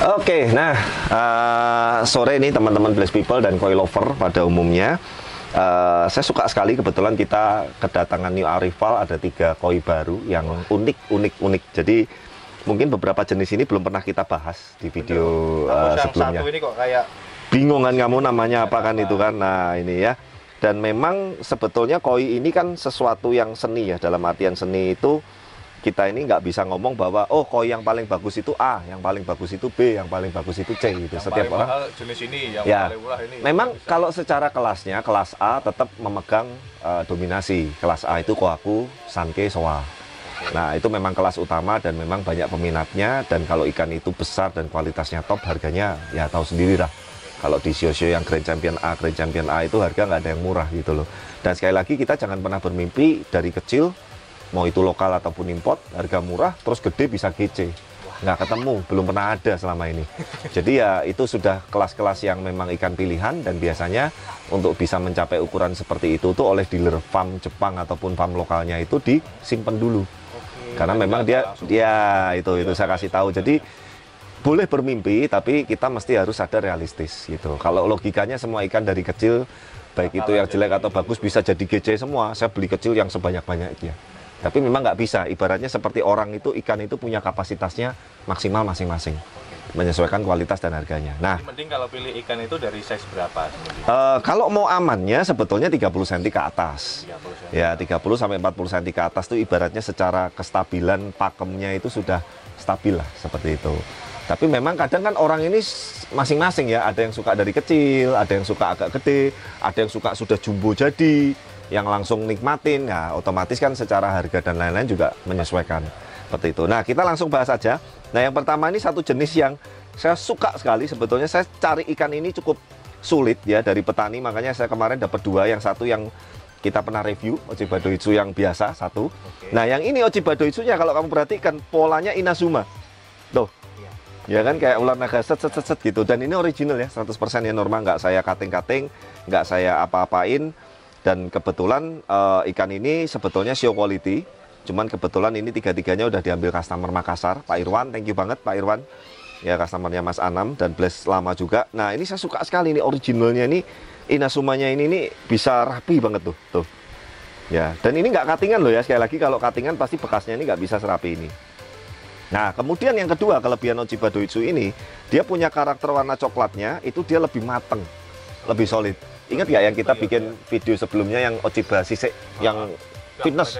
Oke, nah sore ini teman-teman Blessed People dan koi lover pada umumnya, saya suka sekali kebetulan kita kedatangan new arrival, ada 3 koi baru yang unik. Jadi mungkin beberapa jenis ini belum pernah kita bahas di video sebelumnya. Satu ini kok kayak bingungan kamu namanya apa kan itu kan. Nah ini ya, dan memang sebetulnya koi ini kan sesuatu yang seni ya, dalam artian seni itu kita ini nggak bisa ngomong bahwa oh koi yang paling bagus itu A, yang paling bagus itu B, yang paling bagus itu C gitu. yang Setiap paling orang mahal jenis ini, yang ya, paling murah ini. memang kalau secara kelasnya, kelas A tetap memegang dominasi. Kelas A itu Kohaku, Sankei, Showa. Nah itu memang kelas utama dan memang banyak peminatnya. Dan kalau ikan itu besar dan kualitasnya top, harganya ya tahu sendiri lah. Kalau di show-show yang Grand Champion A itu harga nggak ada yang murah gitu loh. Dan sekali lagi kita jangan pernah bermimpi dari kecil, mau itu lokal ataupun import, harga murah terus gede bisa GC. Nggak ketemu, belum pernah ada selama ini. Jadi ya itu sudah kelas-kelas yang memang ikan pilihan, dan biasanya untuk bisa mencapai ukuran seperti itu tuh oleh dealer farm Jepang ataupun farm lokalnya itu disimpan dulu. Karena memang dia itu saya kasih tahu. Jadi boleh bermimpi, tapi kita mesti harus sadar realistis gitu. Kalau logikanya semua ikan dari kecil, baik itu yang jelek atau bagus, bisa jadi GC semua. Saya beli kecil yang sebanyak-banyaknya. Tapi memang nggak bisa, ibaratnya seperti orang itu, ikan itu punya kapasitasnya maksimal masing-masing, menyesuaikan kualitas dan harganya. Nah, mending kalau pilih ikan itu dari size berapa? kalau mau amannya sebetulnya 30 cm ke atas. 30 cm. Ya, 30 sampai 40 cm ke atas itu ibaratnya secara kestabilan pakemnya itu sudah stabil lah, seperti itu. Tapi memang kadang kan orang ini masing-masing ya, ada yang suka dari kecil, ada yang suka agak gede, ada yang suka sudah jumbo jadi, yang langsung nikmatin, ya otomatis kan secara harga dan lain-lain juga menyesuaikan seperti itu. Nah kita langsung bahas aja. Nah yang pertama ini satu jenis yang saya suka sekali. Sebetulnya saya cari ikan ini cukup sulit ya dari petani, makanya saya kemarin dapat 2. Yang satu yang kita pernah review, Ochiba Doitsu yang biasa satu. Nah yang ini Ochiba Doitsu-nya kalau kamu perhatikan polanya Inazuma tuh ya kan, kayak ular naga set gitu. Dan ini original ya, 100% ya, normal, nggak saya cutting, nggak saya apa-apain. Dan kebetulan ikan ini sebetulnya show quality, cuman kebetulan ini 3-3-nya udah diambil customer Makassar, Pak Irwan. Thank you banget Pak Irwan, ya customernya Mas Anam dan Bless lama juga. Nah ini saya suka sekali ini originalnya, ini Inazumanya ini bisa rapi banget tuh ya. Dan ini nggak cuttingan loh ya, sekali lagi kalau cuttingan pasti bekasnya ini nggak bisa serapi ini. Nah kemudian yang kedua, kelebihan Ochiba Doitsu ini, dia punya karakter warna coklatnya itu, dia lebih mateng, lebih solid. Ingat nggak yang kita bikin video sebelumnya yang Ochiba Sisek yang fitness,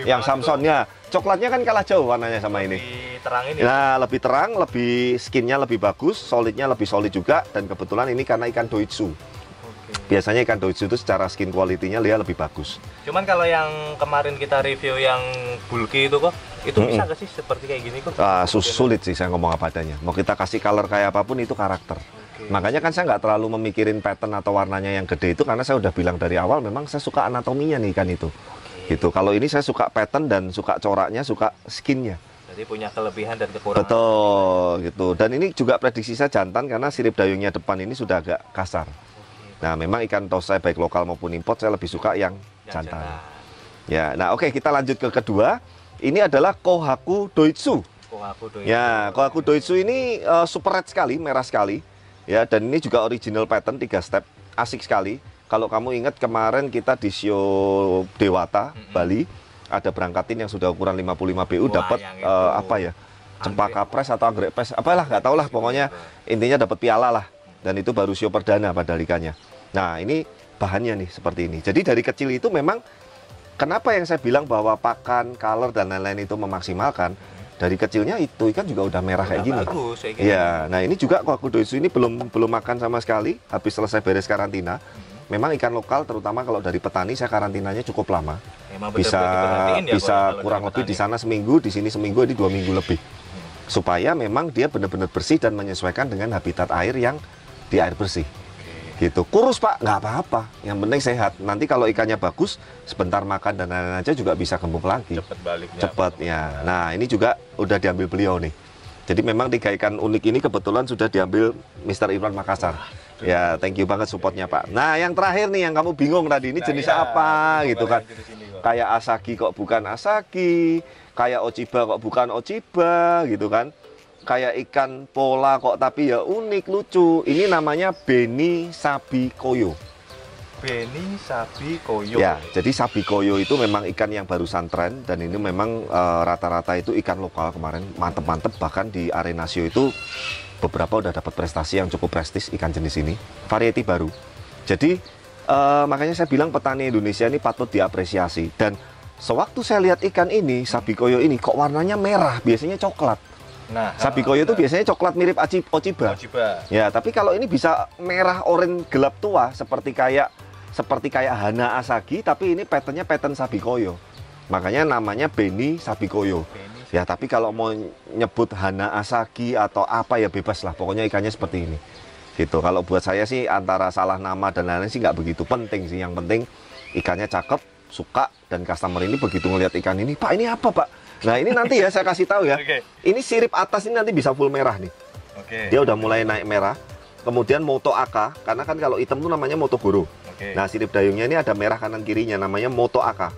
yang Samsonnya, coklatnya kan kalah jauh warnanya sama ini. Terang ini. Nah lebih terang, lebih skinnya lebih bagus, solidnya lebih solid juga. Dan kebetulan ini karena ikan Doitsu. Biasanya ikan Doitsu itu secara skin quality-nya dia lebih bagus. Cuman kalau yang kemarin kita review yang bulky itu kok, itu bisa nggak sih seperti kayak gini kok? Sulit sih saya ngomong apa adanya. Mau kita kasih color kayak apapun itu karakter. Makanya kan saya nggak terlalu memikirin pattern atau warnanya yang gede itu, karena saya udah bilang dari awal memang saya suka anatominya nih ikan itu. Gitu. Kalau ini saya suka pattern dan suka coraknya, suka skinnya. Jadi punya kelebihan dan kekurangan. Betul gitu. Dan ini juga prediksi saya jantan, karena sirip dayungnya depan ini sudah agak kasar. Nah memang ikan tosai baik lokal maupun import saya lebih suka yang jantan. Ya, nah oke, kita lanjut ke kedua. Ini adalah Kohaku Doitsu. Ya, Kohaku Doitsu ini super red sekali, merah sekali. Ya, dan ini juga original pattern 3 step, asik sekali. Kalau kamu ingat kemarin kita di show Dewata Bali, ada berangkatin yang sudah ukuran 55 BU dapat apa ya, cempaka pres atau anggrek pres, apalah nggak tahu lah, pokoknya intinya dapat piala lah. Dan itu baru show perdana pada ikannya. Nah ini bahannya nih seperti ini. Jadi dari kecil itu memang, kenapa yang saya bilang bahwa pakan, color dan lain-lain itu memaksimalkan. Dari kecilnya itu ikan juga udah merah kayak gini. Iya, nah ini juga Kohaku Doitsu ini belum makan sama sekali. Habis selesai beres karantina. Memang ikan lokal, terutama kalau dari petani, saya karantinanya cukup lama. Bisa kurang lebih di sana seminggu, di sini seminggu, ini 2 minggu lebih. Supaya memang dia benar-benar bersih dan menyesuaikan dengan habitat air yang di air bersih. Gitu. Kurus Pak, nggak apa-apa, yang penting sehat. Nanti kalau ikannya bagus, sebentar makan dan lain-lain aja juga bisa gemuk lagi. Cepet baliknya. Cepet ya. Nah ini juga udah diambil beliau nih. Jadi memang 3 ikan unik ini kebetulan sudah diambil Mr. Irwan Makassar. Ya, thank you banget supportnya Pak. Nah yang terakhir nih, yang kamu bingung tadi, ini jenisnya apa gitu kan. Kayak Asagi kok bukan Asagi, kayak Ochiba kok bukan Ochiba gitu kan. kayak ikan pola kok, tapi ya unik, lucu. Ini namanya beni sabi koyo. Beni sabi koyo. Ya, jadi sabi koyo itu memang ikan yang barusan tren, dan ini memang rata-rata itu ikan lokal kemarin, mantep-mantep. Bahkan di Arenasio itu beberapa udah dapat prestasi yang cukup prestis ikan jenis ini, varieti baru. Jadi makanya saya bilang petani Indonesia ini patut diapresiasi. Dan sewaktu saya lihat ikan ini, sabi koyo ini kok warnanya merah, biasanya coklat. Nah, sabi koyo itu biasanya coklat mirip Ochiba. Ya, tapi kalau ini bisa merah oranye gelap tua seperti kayak Hana Asagi, tapi ini patternnya pattern sabi koyo. Makanya namanya beni sabi koyo. Ya, tapi kalau mau nyebut Hana Asagi atau apa ya bebas lah, pokoknya ikannya seperti ini. Gitu. Kalau buat saya sih antara salah nama dan lain-lain sih nggak begitu penting sih. Yang penting ikannya cakep, suka, dan customer ini begitu ngelihat ikan ini, Pak ini apa Pak? Nah ini nanti ya saya kasih tahu ya. Ini sirip atas ini nanti bisa full merah nih. Dia udah mulai naik merah. Kemudian Moto Aka, karena kan kalau hitam tuh namanya Moto Goro. Nah sirip dayungnya ini ada merah kanan kirinya, namanya Moto Aka.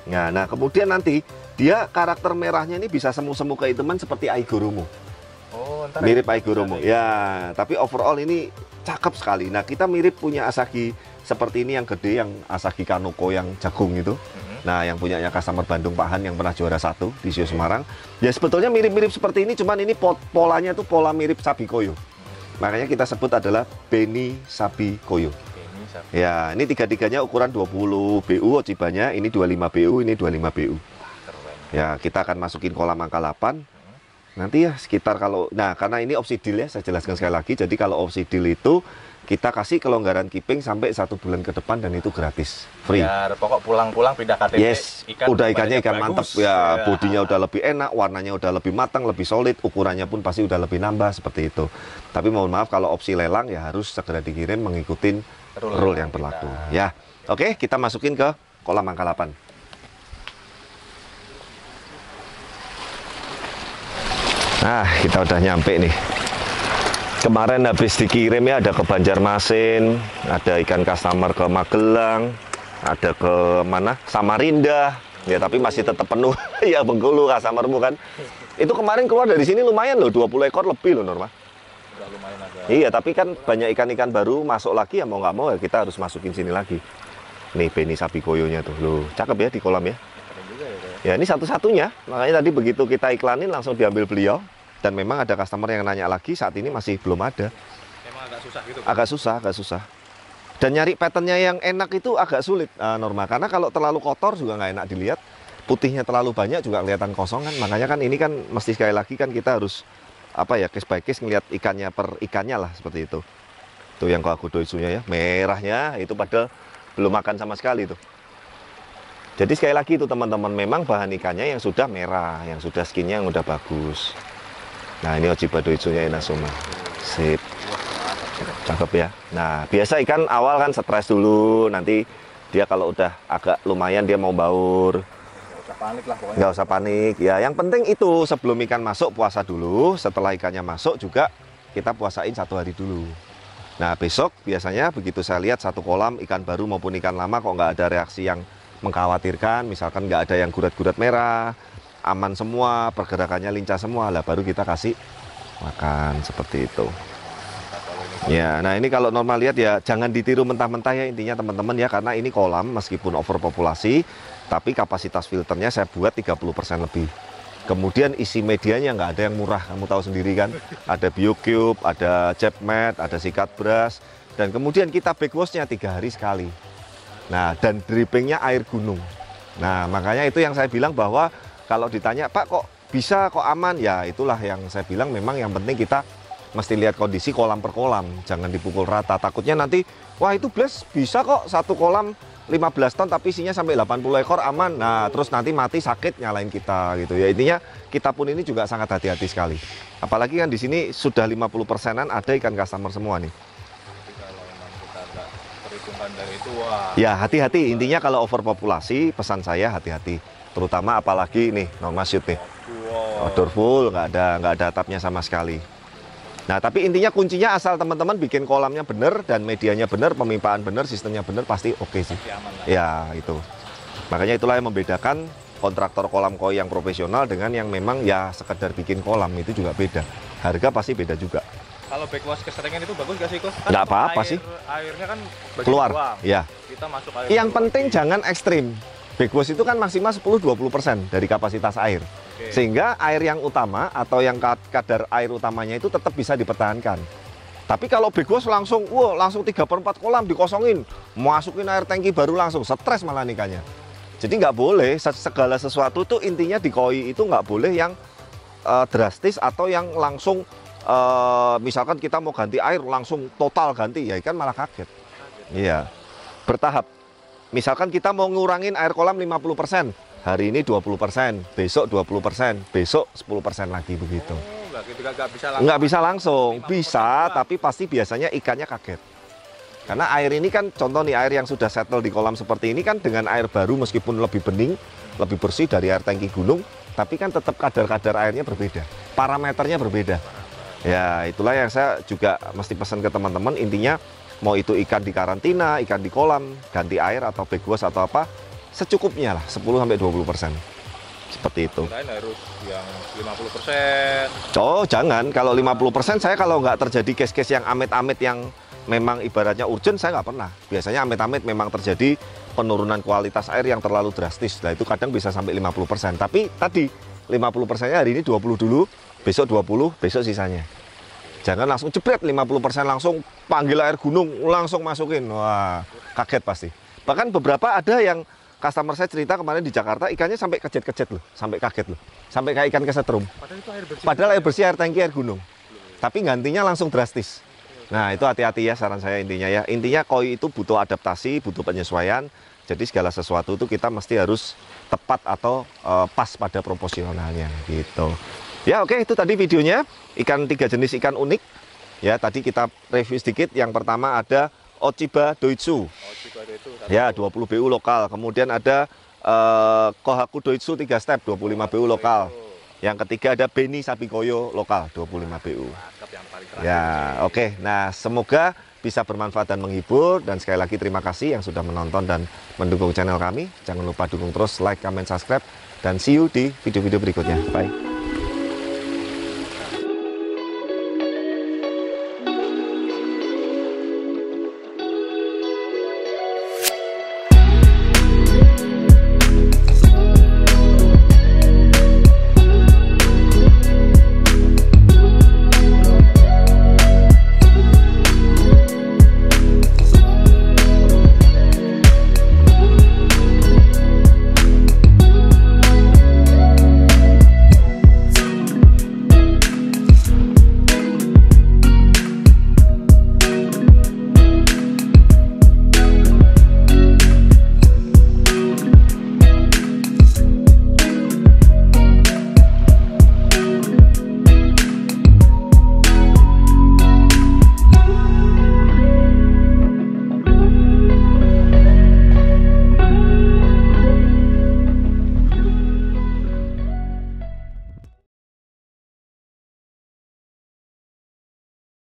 Nah kemudian nanti dia karakter merahnya ini bisa semu-semu kehitaman seperti Aigoromo. Mirip Aigoromo. Ya, tapi overall ini cakep sekali. Nah kita mirip punya Asagi seperti ini yang gede, yang Asagi Kanoko yang jagung itu. Nah, yang punyanya customer Bandung Pak Han yang pernah juara 1 di Sio Semarang. Ya sebetulnya mirip-mirip seperti ini, cuman ini polanya tuh pola mirip sabi koyo. Makanya kita sebut adalah beni sabi koyo. Ya, ini tiga-tiganya ukuran 20 BU Ochibanya, ini 25 BU, ini 25 BU. Ya, kita akan masukin kolam angka 8. Nanti ya sekitar kalau, nah karena ini opsi deal ya, saya jelaskan sekali lagi. Jadi kalau opsi deal itu kita kasih kelonggaran keeping sampai 1 bulan ke depan dan itu gratis, free. Ya, pokok pulang-pulang pindah KTP. Yes, udah ikannya ikan mantep ya, bodinya udah lebih enak, warnanya udah lebih matang, lebih solid, ukurannya pun pasti udah lebih nambah seperti itu. Tapi mohon maaf kalau opsi lelang ya harus segera dikirim mengikuti rule yang berlaku. Ya, oke, kita masukin ke kolam angka 8. Nah, kita udah nyampe nih. Kemarin habis dikirim ya, ada ke Banjarmasin, ada ikan customer ke Magelang, ada ke mana? Samarinda. Ya tapi masih tetap penuh. Ya Bengkulu customermu kan. Itu kemarin keluar dari sini lumayan loh, 20 ekor lebih loh Norma. Lumayan agak. Iya, tapi kan banyak ikan-ikan baru masuk lagi ya, mau nggak mau ya kita harus masukin sini lagi. Nih beni sabi koyonya tuh. Loh, cakep ya di kolam ya. Ya ini satu-satunya. Makanya tadi begitu kita iklanin langsung diambil beliau. Dan memang ada customer yang nanya lagi, saat ini masih belum ada. Memang agak susah gitu. Agak susah. Dan nyari patternnya yang enak itu agak sulit, Norma. Karena kalau terlalu kotor juga nggak enak dilihat. Putihnya terlalu banyak juga kelihatan kosong kan. Makanya kan ini kan mesti sekali lagi kan kita harus apa ya, case by case ngelihat ikannya per ikannya lah seperti itu. Tuh yang Kokudo isunya ya, merahnya itu padahal belum makan sama sekali tuh. Jadi sekali lagi itu teman-teman, memang bahan ikannya yang sudah merah, yang sudah skinnya yang udah bagus. Nah ini Ochiba Doitsunya Inazuma. Sip. Cakep ya. Nah biasa ikan awal kan stres dulu, nanti dia kalau udah agak lumayan dia mau baur. Nggak usah panik lah pokoknya. Nggak usah panik. Ya yang penting itu sebelum ikan masuk puasa dulu, setelah ikannya masuk juga kita puasain 1 hari dulu. Nah besok biasanya begitu saya lihat satu kolam ikan baru maupun ikan lama kok nggak ada reaksi yang mengkhawatirkan, misalkan nggak ada yang gurat-gurat merah, aman semua, pergerakannya lincah semua, lah baru kita kasih makan seperti itu. Ya, nah ini kalau normal lihat ya jangan ditiru mentah-mentah ya intinya teman-teman ya, karena ini kolam meskipun overpopulasi, tapi kapasitas filternya saya buat 30% lebih. Kemudian isi medianya nggak ada yang murah, kamu tahu sendiri kan. Ada BioCube, ada Cepmet, ada sikat brush, dan kemudian kita backwashnya 3 hari sekali. Nah, dan drippingnya air gunung. Nah, makanya itu yang saya bilang bahwa kalau ditanya, Pak kok bisa, kok aman? Ya itulah yang saya bilang, memang yang penting kita mesti lihat kondisi kolam per kolam. Jangan dipukul rata, takutnya nanti, wah itu Bles bisa kok satu kolam 15 ton tapi isinya sampai 80 ekor aman. Nah terus nanti mati sakit nyalain kita gitu ya. Intinya kita pun ini juga sangat hati-hati sekali. Apalagi kan di sini sudah 50%-an ada ikan customer semua nih. Jadi kalau memang kita nggak perhitungan dari itu, wah. Ya hati-hati, intinya kalau overpopulasi pesan saya hati-hati. Terutama apalagi nih Norma Shoot nih. Wow. Outdoor full, nggak ada atapnya sama sekali. Nah tapi intinya kuncinya asal teman-teman bikin kolamnya bener dan medianya bener, pemimpaan bener, sistemnya bener, pasti oke sih. Aman lah. Ya itu. Makanya itulah yang membedakan kontraktor kolam koi yang profesional dengan yang memang ya sekedar bikin kolam, itu juga beda. Harga pasti beda juga. Kalau backwash keseringan itu bagus gak sih, Kos? Nggak apa-apa sih. Airnya kan Keluar, doang. ya. Kita masuk air. Yang penting jangan ekstrim. Backwash itu kan maksimal 10-20% dari kapasitas air. Oke. Sehingga air yang utama atau yang kadar air utamanya itu tetap bisa dipertahankan. Tapi kalau backwash langsung, langsung 3/4 kolam dikosongin, masukin air tangki baru langsung, stres malah ikannya. Jadi nggak boleh, segala sesuatu tuh intinya di koi itu nggak boleh yang drastis atau yang langsung misalkan kita mau ganti air langsung total ganti, ya ikan malah kaget. Iya, bertahap. Misalkan kita mau ngurangin air kolam 50%, hari ini 20%, besok 20%, besok 10% lagi begitu. Nggak gitu, nggak bisa langsung. Nggak bisa langsung, bisa, tapi pasti biasanya ikannya kaget. Karena air ini kan, contoh nih, air yang sudah settle di kolam seperti ini kan dengan air baru meskipun lebih bening, lebih bersih dari air tangki gunung, tapi kan tetap kadar-kadar airnya berbeda, parameternya berbeda. Ya, itulah yang saya juga mesti pesan ke teman-teman, intinya mau itu ikan di karantina, ikan di kolam, ganti air atau backwash atau apa, secukupnya lah, 10-20%. Seperti itu. Kirain harus yang 50%. Oh, jangan. Kalau 50% saya kalau nggak terjadi case-case yang amit-amit yang memang ibaratnya urgent, saya nggak pernah. Biasanya amit-amit memang terjadi penurunan kualitas air yang terlalu drastis. Nah, itu kadang bisa sampai 50%. Tapi tadi 50%-nya hari ini 20 dulu, besok 20, besok sisanya. Jangan langsung jebret 50% langsung panggil air gunung, langsung masukin. Wah, kaget pasti. Bahkan beberapa ada yang customer saya cerita kemarin di Jakarta, ikannya sampai kejet-kejet loh, sampai kaget loh. Sampai kayak ikan kesetrum. Padahal itu air bersih. Padahal air bersih, air tangki, air gunung. Tapi gantinya langsung drastis. Nah, itu hati-hati ya saran saya intinya ya. Intinya koi itu butuh adaptasi, butuh penyesuaian. Jadi segala sesuatu itu kita mesti harus tepat atau pas pada proporsionalnya gitu. Ya, oke, itu tadi videonya. Ikan 3 jenis ikan unik. Ya, tadi kita review sedikit. Yang pertama ada Ochiba Doitsu. Ya, 20 BU lokal. Kemudian ada Kohaku Doitsu 3 step, 25 BU lokal. Yang ketiga ada Beni Sabikoyo lokal, 25 BU. Ya, oke. Nah, semoga bisa bermanfaat dan menghibur. Dan sekali lagi terima kasih yang sudah menonton dan mendukung channel kami. Jangan lupa dukung terus, like, comment, subscribe. Dan see you di video-video berikutnya. Bye.